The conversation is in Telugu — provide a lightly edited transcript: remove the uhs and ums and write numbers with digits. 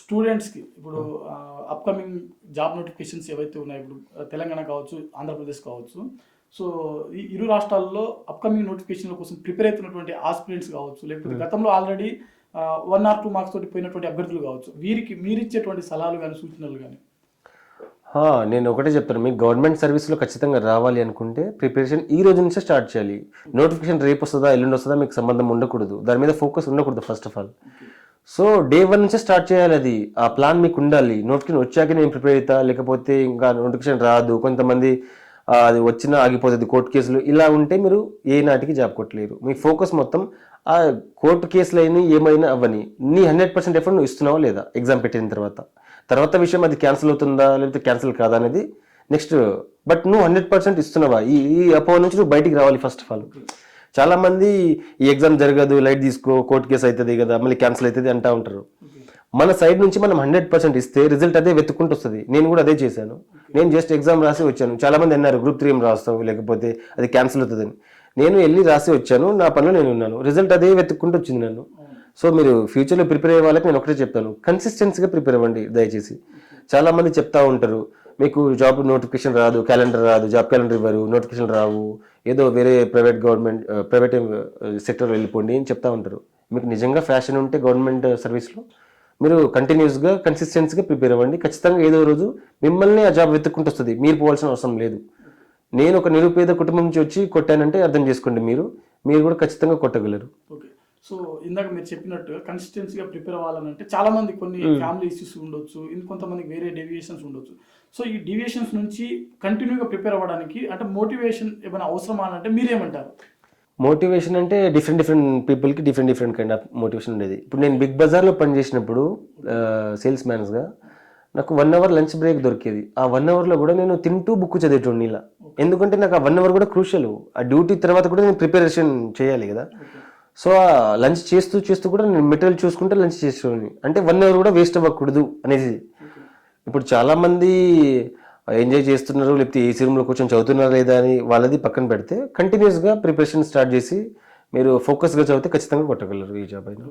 స్టూడెంట్స్కి ఇప్పుడు అప్కమింగ్ జాబ్ నోటిఫికేషన్స్ ఏవైతే ఉన్నాయో ఇప్పుడు తెలంగాణ కావచ్చు, ఆంధ్రప్రదేశ్ కావచ్చు. సో ఈ ఇరు రాష్ట్రాల్లో అప్కమింగ్ నోటిఫికేషన్ల కోసం ప్రిపేర్ అవుతున్నటువంటి ఆస్పిరెంట్స్ కావచ్చు, లేకపోతే గతంలో ఆల్రెడీ 1 or 2 మార్క్స్ తోటి పోయినటువంటి అభ్యర్థులు కావచ్చు, వీరికి మీరిచ్చేటువంటి సలహాలు కానీ సూచనలు కానీ? నేను ఒకటే చెప్తాను, మీకు గవర్నమెంట్ సర్వీస్లో ఖచ్చితంగా రావాలి అనుకుంటే ప్రిపరేషన్ ఈ రోజు నుంచే స్టార్ట్ చేయాలి. నోటిఫికేషన్ రేపు వస్తుందా ఎల్లుండి వస్తుందా మీకు సంబంధం ఉండకూడదు, దాని మీద ఫోకస్ ఉండకూడదు first of all. So day 1 నుంచే స్టార్ట్ చేయాలి. అది ఆ ప్లాన్ మీకు ఉండాలి. నోటిఫికేషన్ వచ్చాక నేను ప్రిపేర్ అవుతా, లేకపోతే ఇంకా నోటిఫికేషన్ రాదు, కొంతమంది అది వచ్చినా ఆగిపోతుంది, కోర్టు కేసులు ఇలా ఉంటే మీరు ఏ నాటికి జాబ్ కొట్టలేరు. మీ ఫోకస్ మొత్తం ఆ కోర్టు కేసులు అయినా ఏమైనా అవ్వని నీ 100% ఎఫర్ట్ నువ్వు ఇస్తున్నావా లేదా ఎగ్జామ్ పెట్టిన తర్వాత విషయం అది క్యాన్సిల్ అవుతుందా లేకపోతే క్యాన్సిల్ కాదా అనేది నెక్స్ట్. బట్ నువ్వు 100% ఇస్తున్నావా, ఈ అపోహ నుంచి నువ్వు బయటికి రావాలి ఫస్ట్ ఆఫ్ ఆల్. చాలా మంది ఈ ఎగ్జామ్ జరగదు, లైట్ తీసుకో, కోర్టు కేసు అవుతుంది కదా, మళ్ళీ క్యాన్సిల్ అవుతుంది అంటూ ఉంటారు. మన సైడ్ నుంచి మనం 100% ఇస్తే రిజల్ట్ అదే వెతుక్కుంటూ వస్తుంది. నేను కూడా అదే చేశాను. నేను జస్ట్ ఎగ్జామ్ రాసి వచ్చాను. చాలా మంది అన్నారు గ్రూప్ 3 రాస్తావు లేకపోతే అది క్యాన్సిల్ అవుతుందని. నేను వెళ్ళి రాసి వచ్చాను, నా పనిలో నేను ఉన్నాను, రిజల్ట్ అదే వెతుక్కుంటూ వచ్చింది నన్ను. సో మీరు ఫ్యూచర్లో ప్రిపేర్ అయ్యే వాళ్ళకి నేను ఒకటే చెప్తాను, కన్సిస్టెన్సీగా ప్రిపేర్ అవ్వండి దయచేసి. చాలా మంది చెప్తా ఉంటారు మీకు జాబ్ నోటిఫికేషన్ రాదు, క్యాలెండర్ రాదు, జాబ్ క్యాలెండర్ ఇవ్వరు, నోటిఫికేషన్ రావు, ఏదో వేరే ప్రైవేట్ సెక్టర్ వెళ్ళిపోండి అని చెప్తా ఉంటారు. మీకు నిజంగా ఫ్యాషన్ ఉంటే గవర్నమెంట్ సర్వీస్లో మీరు కంటిన్యూస్గా కన్సిస్టెన్సీగా ప్రిపేర్ అవ్వండి. ఖచ్చితంగా ఏదో రోజు మిమ్మల్ని ఆ జాబ్ వెతుక్కుంటూ వస్తుంది, మీరు పోవాల్సిన అవసరం లేదు. నేను ఒక నిరుపేద కుటుంబం నుంచి వచ్చి కొట్టానంటే అర్థం చేసుకోండి, మీరు కూడా ఖచ్చితంగా కొట్టగలరు. ఓకే. సో ఇందాక మీరు చెప్పినట్టు కన్సిస్టెన్సీగా ప్రిపేర్ అవ్వాలంటే చాలా మంది కొన్ని ఫ్యామిలీ ఇష్యూస్ ఉండొచ్చు, ఇంకొంతమందికి వేరే డెవియేషన్స్ ఉండొచ్చు. సో ఈ డెవియేషన్స్ నుంచి కంటిన్యూగా ప్రిపేర్ అవ్వడానికి అంటే మోటివేషన్ ఏమైనా అవసరమా అంటే మీరేమంటారు? మోటివేషన్ అంటే డిఫరెంట్ పీపుల్కి డిఫరెంట్ కైండ్ ఆఫ్ మోటివేషన్ ఉండేది. ఇప్పుడు నేను బిగ్ బజార్లో పనిచేసినప్పుడు సేల్స్ మ్యాన్స్గా నాకు 1 hour లంచ్ బ్రేక్ దొరికేది. ఆ 1 hourలో కూడా నేను తింటూ బుక్ చదివేటోడిని ఇలా. ఎందుకంటే నాకు ఆ 1 hour కూడా క్రూషియల్. ఆ డ్యూటీ తర్వాత కూడా నేను ప్రిపరేషన్ చేయాలి కదా. సో ఆ లంచ్ చేస్తూ కూడా నేను మెటీరియల్ చూసుకుంటే లంచ్ చేసేవాడిని. అంటే 1 hour కూడా వేస్ట్ అవ్వకూడదు అనేది. ఇప్పుడు చాలామంది ఎంజాయ్ చేస్తున్నారు, లేకపోతే ఏసీ రూమ్లో కూర్చొని చదువుతున్నారా లేదా అని వాళ్ళది పక్కన పెడితే కంటిన్యూస్గా ప్రిపరేషన్ స్టార్ట్ చేసి మీరు ఫోకస్గా చదివితే ఖచ్చితంగా కొట్టగలరు ఈ జాబ్ అయినా.